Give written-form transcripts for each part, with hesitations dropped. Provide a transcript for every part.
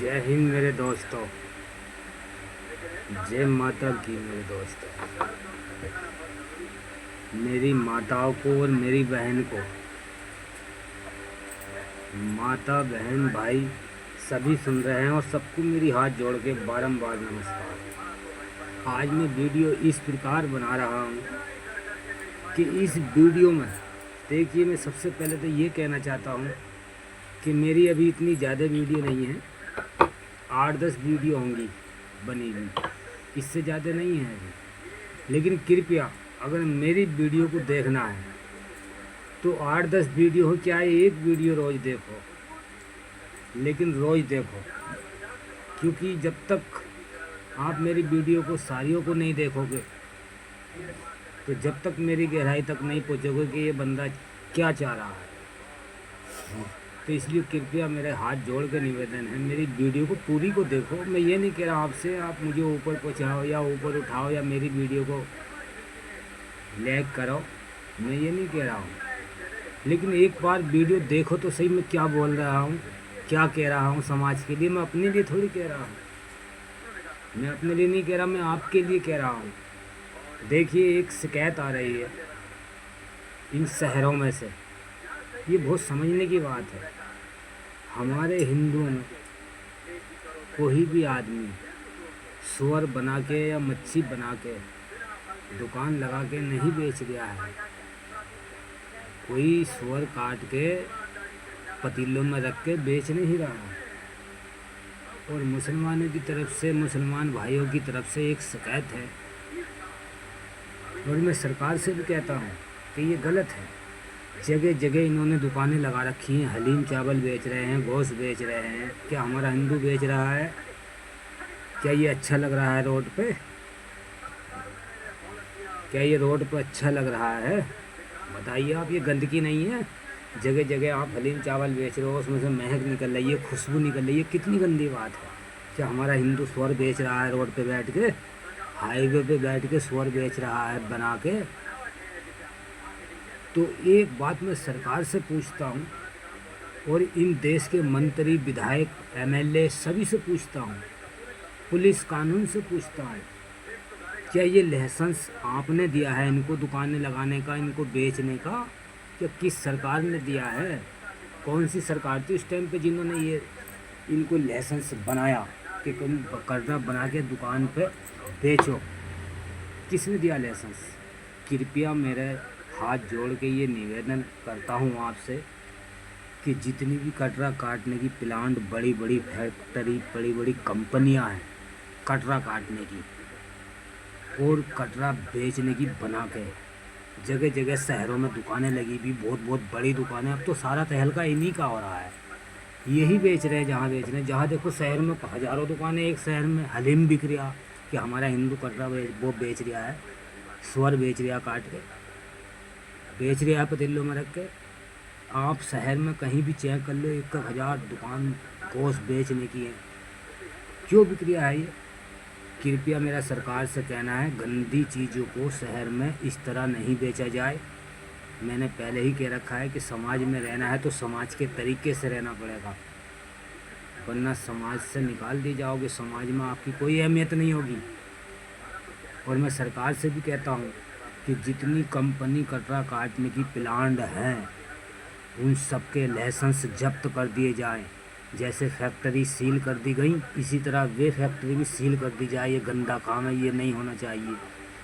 जय हिंद मेरे दोस्तों। जय माता की मेरे दोस्तों। मेरी माताओं को और मेरी बहन को, माता बहन भाई सभी सुन रहे हैं और सबको मेरी हाथ जोड़ के बारंबार नमस्कार। आज मैं वीडियो इस प्रकार बना रहा हूँ कि इस वीडियो में देखिए, मैं सबसे पहले तो ये कहना चाहता हूँ कि मेरी अभी इतनी ज़्यादा वीडियो नहीं है, 8-10 वीडियो होंगी बनी हुई, इससे ज़्यादा नहीं है अभी। लेकिन कृपया अगर मेरी वीडियो को देखना है तो 8-10 वीडियो हो, क्या एक वीडियो रोज़ देखो, लेकिन रोज़ देखो। क्योंकि जब तक आप मेरी वीडियो को सारियों को नहीं देखोगे तो जब तक मेरी गहराई तक नहीं पहुँचोगे कि ये बंदा क्या चाह रहा है, तो इसलिए कृपया मेरे हाथ जोड़ के निवेदन है, मेरी वीडियो को पूरी को देखो। मैं ये नहीं कह रहा आपसे आप मुझे ऊपर पहुँचाओ या ऊपर उठाओ या मेरी वीडियो को लाइक करो, मैं ये नहीं कह रहा हूँ। लेकिन एक बार वीडियो देखो तो सही, मैं क्या बोल रहा हूँ, क्या कह रहा हूँ समाज के लिए। मैं अपने लिए थोड़ी कह रहा हूँ, मैं अपने लिए नहीं कह रहा, मैं आपके लिए कह रहा हूँ। देखिए, एक शिकायत आ रही है इन शहरों में से, ये बहुत समझने की बात है। हमारे हिंदुओं में कोई भी आदमी सुअर बना के या मच्छी बना के दुकान लगा के नहीं बेच रहा है। कोई सुअर काट के पतीलों में रख के बेच नहीं रहा है। और मुसलमानों की तरफ से, मुसलमान भाइयों की तरफ से एक शिकायत है और मैं सरकार से भी कहता हूँ कि ये गलत है। जगह जगह इन्होंने दुकानें लगा रखी हैं, हलीम चावल बेच रहे हैं, गोश्त बेच रहे हैं। क्या हमारा हिंदू बेच रहा है? क्या ये अच्छा लग रहा है रोड पे? क्या ये रोड पे अच्छा लग रहा है? बताइए आप। ये गंदगी नहीं है? जगह जगह आप हलीम चावल बेच रहे हो, उसमें से महक निकल रही है, खुशबू निकल रही है, कितनी गंदी बात है। क्या हमारा हिंदू सुअर बेच रहा है रोड पे बैठ के, हाईवे पे बैठ के सुअर बेच रहा है बना के? तो एक बात मैं सरकार से पूछता हूँ और इन देश के मंत्री, विधायक, एमएलए सभी से पूछता हूँ, पुलिस कानून से पूछता हूँ, क्या ये लाइसेंस आपने दिया है इनको दुकानें लगाने का, इनको बेचने का? क्या किस सरकार ने दिया है? कौन सी सरकार थी उस टाइम पे जिन्होंने ये इनको लाइसेंस बनाया कि तुम कर्जा बना के दुकान पे बेचो? किसने दिया लाइसेंस? कृपया मेरे हाथ जोड़ के ये निवेदन करता हूँ आपसे कि जितनी भी कटरा काटने की प्लांट, बड़ी बड़ी फैक्ट्री, बड़ी बड़ी कंपनियाँ हैं कटरा काटने की और कटरा बेचने की बना के, जगह जगह शहरों में दुकानें लगी भी, बहुत बहुत बड़ी दुकानें। अब तो सारा तहलका इन्हीं का हो रहा है, यही बेच रहे हैं जहाँ बेच रहे हैं। जहाँ देखो शहर में हज़ारों दुकानें, एक शहर में हलीम बिक रहा कि हमारा हिंदू कटरा वो बेच रहा है, सुअर बेच रहा काट के बेच रहा है पतीलों में रख के। आप शहर में कहीं भी चेक कर लो, 1,000 दुकान गोश्त बेचने की है। क्यों बिक रहा है ये? कृपया मेरा सरकार से कहना है, गंदी चीज़ों को शहर में इस तरह नहीं बेचा जाए। मैंने पहले ही कह रखा है कि समाज में रहना है तो समाज के तरीके से रहना पड़ेगा, वरना समाज से निकाल दी जाओगे, समाज में आपकी कोई अहमियत नहीं होगी। और मैं सरकार से भी कहता हूँ कि जितनी कंपनी कटरा काटने की प्लांट हैं उन सब के लाइसेंस जब्त कर दिए जाएं। जैसे फैक्ट्री सील कर दी गई, इसी तरह वे फैक्ट्री भी सील कर दी जाए। ये गंदा काम है, ये नहीं होना चाहिए।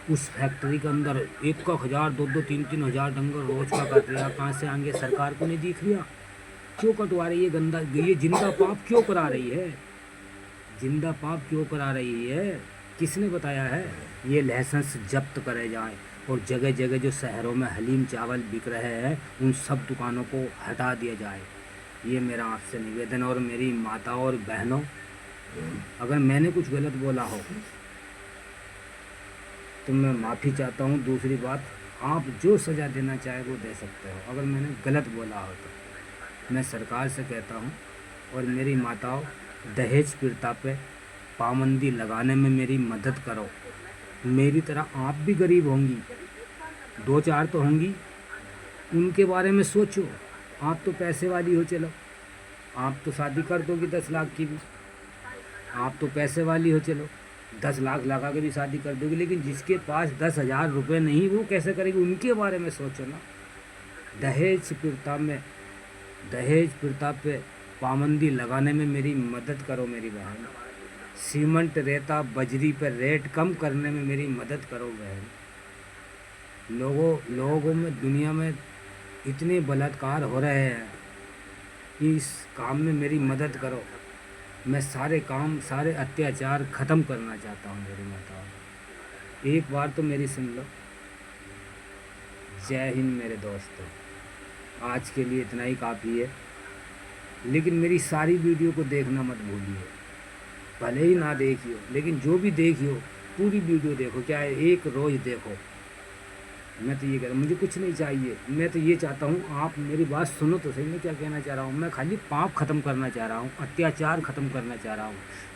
उस फैक्ट्री के अंदर 1,000, 2-2, 3-3 हज़ार डंगर रोज का कट रहा, कहाँ से आएंगे? सरकार को नहीं दिख रहा? क्यों कटवा रही है? गंदा, ये जिंदा पाप क्यों करा रही है? जिंदा पाप क्यों करा रही है? किसने बताया है? ये लाइसेंस जब्त करे जाएं और जगह जगह जो शहरों में हलीम चावल बिक रहे हैं उन सब दुकानों को हटा दिया जाए। ये मेरा आपसे निवेदन। और मेरी माताओं और बहनों, अगर मैंने कुछ गलत बोला हो तो मैं माफ़ी चाहता हूँ। दूसरी बात, आप जो सज़ा देना चाहे वो दे सकते हो अगर मैंने गलत बोला हो तो। मैं सरकार से कहता हूँ और मेरी माताओं, दहेज प्रथा पे पाबंदी लगाने में मेरी मदद करो। मेरी तरह आप भी गरीब होंगी, 2-4 तो होंगी, उनके बारे में सोचो। आप तो पैसे वाली हो, चलो आप तो शादी कर दोगी 10 लाख की भी, आप तो पैसे वाली हो, चलो 10 लाख लगा के भी शादी कर दोगे, लेकिन जिसके पास 10,000 रुपये नहीं वो कैसे करेगी, उनके बारे में सोचो ना। दहेज प्रथा में दहेज प्रथा पे पाबंदी लगाने में मेरी मदद करो मेरी बहन। सीमेंट रेता बजरी पर रेट कम करने में मेरी मदद करो बहन। लोगों में दुनिया में इतने बलात्कार हो रहे हैं कि इस काम में मेरी मदद करो। मैं सारे अत्याचार ख़त्म करना चाहता हूँ मेरी माताओं। एक बार तो मेरी सुन लो। जय हिंद मेरे दोस्तों। आज के लिए इतना ही काफ़ी है, लेकिन मेरी सारी वीडियो को देखना मत भूलिए। भले ही ना देखियो, लेकिन जो भी देखियो पूरी वीडियो देखो, क्या है एक रोज़ देखो। मैं तो ये कह रहा हूँ, मुझे कुछ नहीं चाहिए। मैं तो ये चाहता हूँ, आप मेरी बात सुनो तो सही। मैं क्या कहना चाह रहा हूँ, मैं खाली पाप ख़त्म करना चाह रहा हूँ, अत्याचार ख़त्म करना चाह रहा हूँ।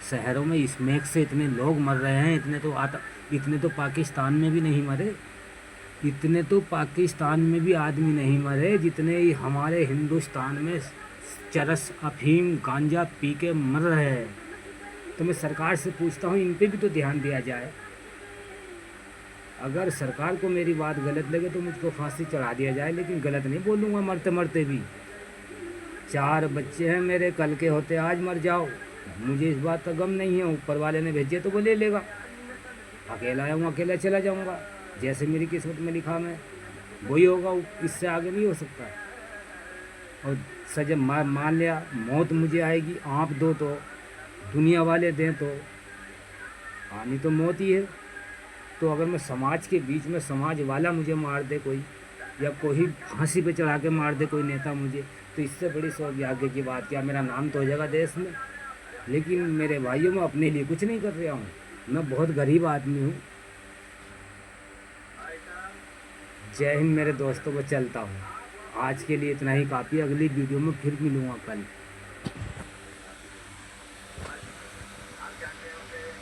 शहरों में स्मैक से इतने लोग मर रहे हैं, इतने तो पाकिस्तान में भी नहीं मरे। इतने तो पाकिस्तान में भी आदमी नहीं मरे जितने ही हमारे हिंदुस्तान में चरस अफीम गांजा पी के मर रहे हैं। तो मैं सरकार से पूछता हूँ, इन पे भी तो ध्यान दिया जाए। अगर सरकार को मेरी बात गलत लगे तो मुझको फांसी चढ़ा दिया जाए, लेकिन गलत नहीं बोलूँगा मरते मरते भी। 4 बच्चे हैं मेरे, कल के होते आज मर जाओ, मुझे इस बात का गम नहीं है। ऊपर वाले ने भेजे तो वो ले लेगा। अकेला आया हूँ, अकेला चला जाऊँगा। जैसे मेरी किस्मत में लिखा मैं वही होगा, इससे आगे नहीं हो सकता। और सजा मान लिया मौत मुझे आएगी, आप दो तो दुनिया वाले दें तो आनी तो मौत ही है। तो अगर मैं समाज के बीच में समाज वाला मुझे मार दे कोई, या कोई फांसी पे चढ़ा के मार दे कोई नेता मुझे, तो इससे बड़ी सौभाग्य की बात क्या, मेरा नाम तो हो जाएगा देश में। लेकिन मेरे भाइयों, मैं अपने लिए कुछ नहीं कर रहा हूँ। मैं बहुत गरीब आदमी हूँ। जय हिंद मेरे दोस्तों, मैं चलता हूँ। आज के लिए इतना ही काफ़ी। अगली वीडियो में फिर मिलूँगा कल।